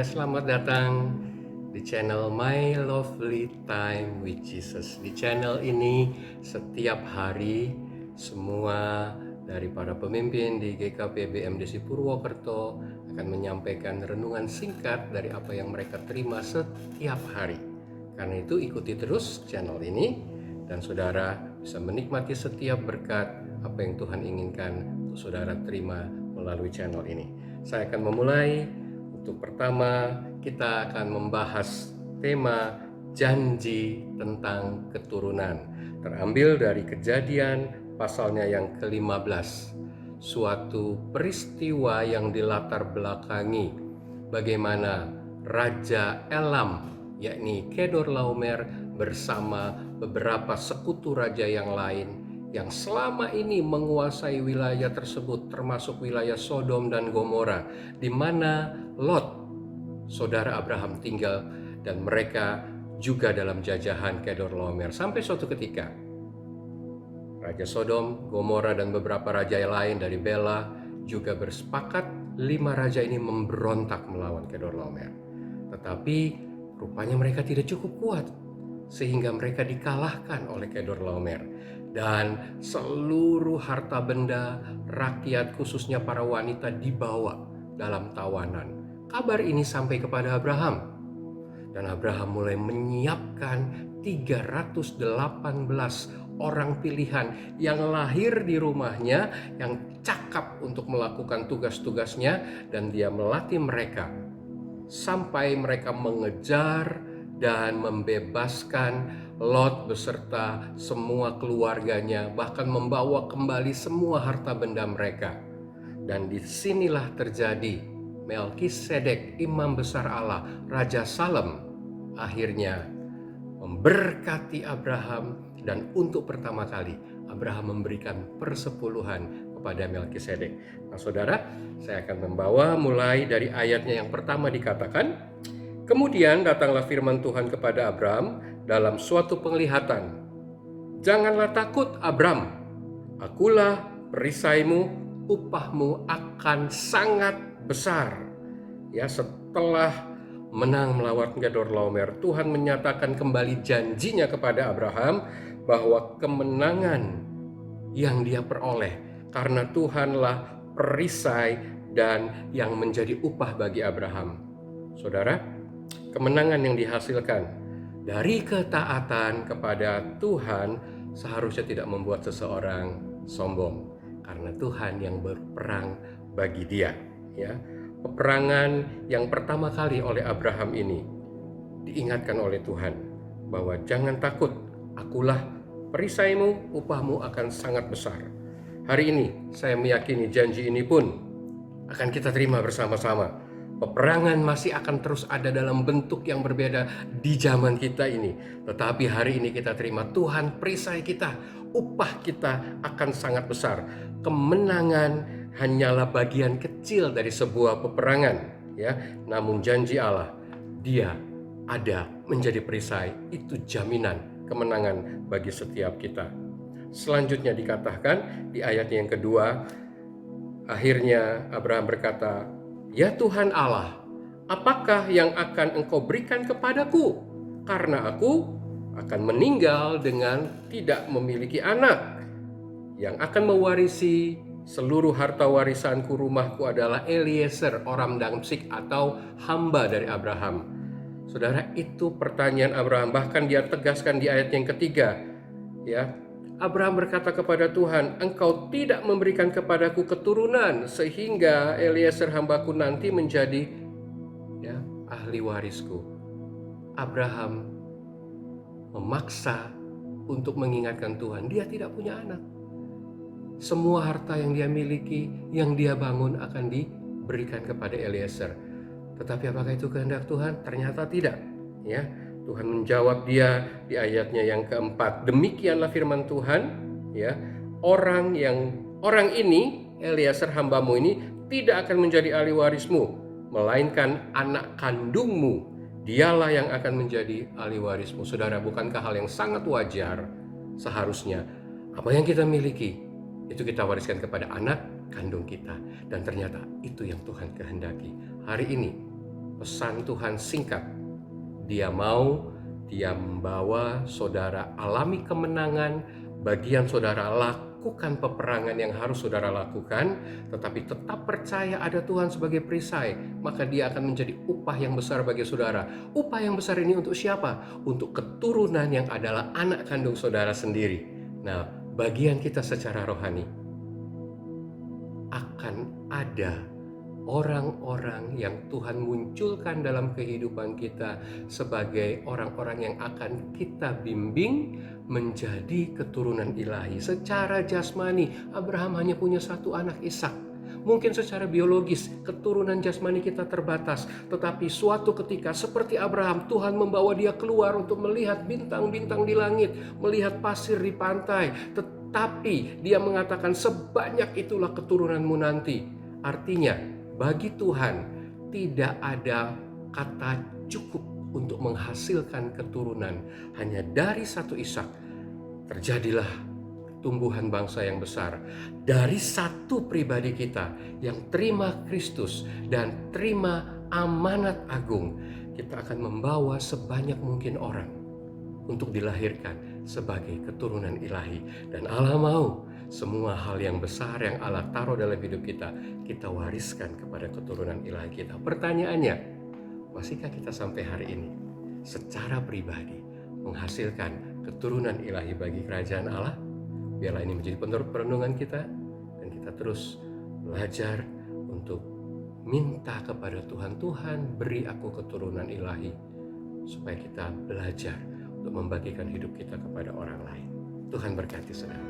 semuanya, selamat datang di channel My Lovely Time with Jesus. Di channel ini setiap hari semua dari para pemimpin di GKP BMDC Purwokerto akan menyampaikan renungan singkat dari apa yang mereka terima setiap hari. Karena itu ikuti terus channel ini dan saudara bisa menikmati setiap berkat apa yang Tuhan inginkan untuk saudara terima melalui channel ini. Saya akan memulai. Untuk pertama, kita akan membahas tema janji tentang keturunan. Terambil dari Kejadian pasalnya yang ke-15. Suatu peristiwa yang dilatar belakangi bagaimana Raja Elam, yakni Kedorlaomer bersama beberapa sekutu raja yang lain yang selama ini menguasai wilayah tersebut, termasuk wilayah Sodom dan Gomora, di mana Lot, saudara Abraham, tinggal, dan mereka juga dalam jajahan Kedorlaomer. Sampai suatu ketika, Raja Sodom, Gomora, dan beberapa raja lain dari Bela juga bersepakat 5 raja ini memberontak melawan Kedorlaomer. Tetapi rupanya mereka tidak cukup kuat, sehingga mereka dikalahkan oleh Kedorlaomer. Dan seluruh harta benda rakyat, khususnya para wanita, dibawa dalam tawanan. Kabar ini sampai kepada Abraham. Dan Abraham mulai menyiapkan 318 orang pilihan yang lahir di rumahnya, yang cakap untuk melakukan tugas-tugasnya, dan dia melatih mereka sampai mereka mengejar dan membebaskan Lot beserta semua keluarganya, bahkan membawa kembali semua harta benda mereka. Dan disinilah terjadi Melkisedek, imam besar Allah, Raja Salem, akhirnya memberkati Abraham. Dan untuk pertama kali Abraham memberikan persepuluhan kepada Melkisedek. Nah saudara, saya akan membawa mulai dari ayatnya yang pertama. Dikatakan, kemudian datanglah firman Tuhan kepada Abraham dalam suatu penglihatan. Janganlah takut, Abram. Akulah perisaimu, upahmu akan sangat besar. Ya, setelah menang melawan Kedorlaomer, Tuhan menyatakan kembali janjinya kepada Abraham bahwa kemenangan yang dia peroleh karena Tuhanlah perisai dan yang menjadi upah bagi Abraham. Saudara, kemenangan yang dihasilkan dari ketaatan kepada Tuhan seharusnya tidak membuat seseorang sombong, karena Tuhan yang berperang bagi dia. Ya, peperangan yang pertama kali oleh Abraham ini diingatkan oleh Tuhan bahwa jangan takut, akulah perisaimu, upahmu akan sangat besar. Hari ini saya meyakini janji ini pun akan kita terima bersama-sama. Peperangan masih akan terus ada dalam bentuk yang berbeda di zaman kita ini. Tetapi hari ini kita terima Tuhan perisai kita, upah kita akan sangat besar. Kemenangan hanyalah bagian kecil dari sebuah peperangan, ya. Namun janji Allah, Dia ada menjadi perisai, itu jaminan kemenangan bagi setiap kita. Selanjutnya dikatakan di ayat yang kedua, akhirnya Abraham berkata, ya Tuhan Allah, apakah yang akan Engkau berikan kepadaku? Karena aku akan meninggal dengan tidak memiliki anak. Yang akan mewarisi seluruh harta warisanku, rumahku adalah Eliezer orang Damsyik atau hamba dari Abraham. Saudara, itu pertanyaan Abraham. Bahkan dia tegaskan di ayat yang ketiga. Ya, Abraham berkata kepada Tuhan, Engkau tidak memberikan kepadaku keturunan sehingga Eliezer hambaku nanti menjadi ahli warisku. Abraham memaksa untuk mengingatkan Tuhan, dia tidak punya anak. Semua harta yang dia miliki, yang dia bangun akan diberikan kepada Eliezer. Tetapi apakah itu kehendak Tuhan? Ternyata tidak. Ya, Tuhan menjawab dia di ayatnya yang keempat. Demikianlah firman Tuhan, ya, orang ini, Eliezer hambamu ini, tidak akan menjadi ahli warismu, melainkan anak kandungmu, dialah yang akan menjadi ahli warismu. Saudara, bukankah hal yang sangat wajar seharusnya apa yang kita miliki itu kita wariskan kepada anak kandung kita? Dan ternyata itu yang Tuhan kehendaki. Hari ini pesan Tuhan singkat. Dia membawa saudara alami kemenangan, bagian saudara lakukan peperangan yang harus saudara lakukan, tetapi tetap percaya ada Tuhan sebagai perisai, maka dia akan menjadi upah yang besar bagi saudara. Upah yang besar ini untuk siapa? Untuk keturunan yang adalah anak kandung saudara sendiri. Nah, bagian kita secara rohani akan ada orang-orang yang Tuhan munculkan dalam kehidupan kita sebagai orang-orang yang akan kita bimbing menjadi keturunan ilahi. Secara jasmani, Abraham hanya punya satu anak, Ishak. Mungkin secara biologis keturunan jasmani kita terbatas, tetapi suatu ketika seperti Abraham, Tuhan membawa dia keluar untuk melihat bintang-bintang di langit, melihat pasir di pantai, tetapi dia mengatakan sebanyak itulah keturunanmu nanti. Artinya bagi Tuhan tidak ada kata cukup untuk menghasilkan keturunan. Hanya dari satu Ishak terjadilah tumbuhan bangsa yang besar. Dari satu pribadi kita yang terima Kristus dan terima amanat agung, kita akan membawa sebanyak mungkin orang untuk dilahirkan sebagai keturunan ilahi. Dan Allah mau semua hal yang besar yang Allah taruh dalam hidup kita, kita wariskan kepada keturunan ilahi kita. Pertanyaannya, masihkah kita sampai hari ini secara pribadi menghasilkan keturunan ilahi bagi kerajaan Allah? Biarlah ini menjadi perenungan kita, dan kita terus belajar untuk minta kepada Tuhan, Tuhan beri aku keturunan ilahi, supaya kita belajar untuk membagikan hidup kita kepada orang lain. Tuhan berkati saudara.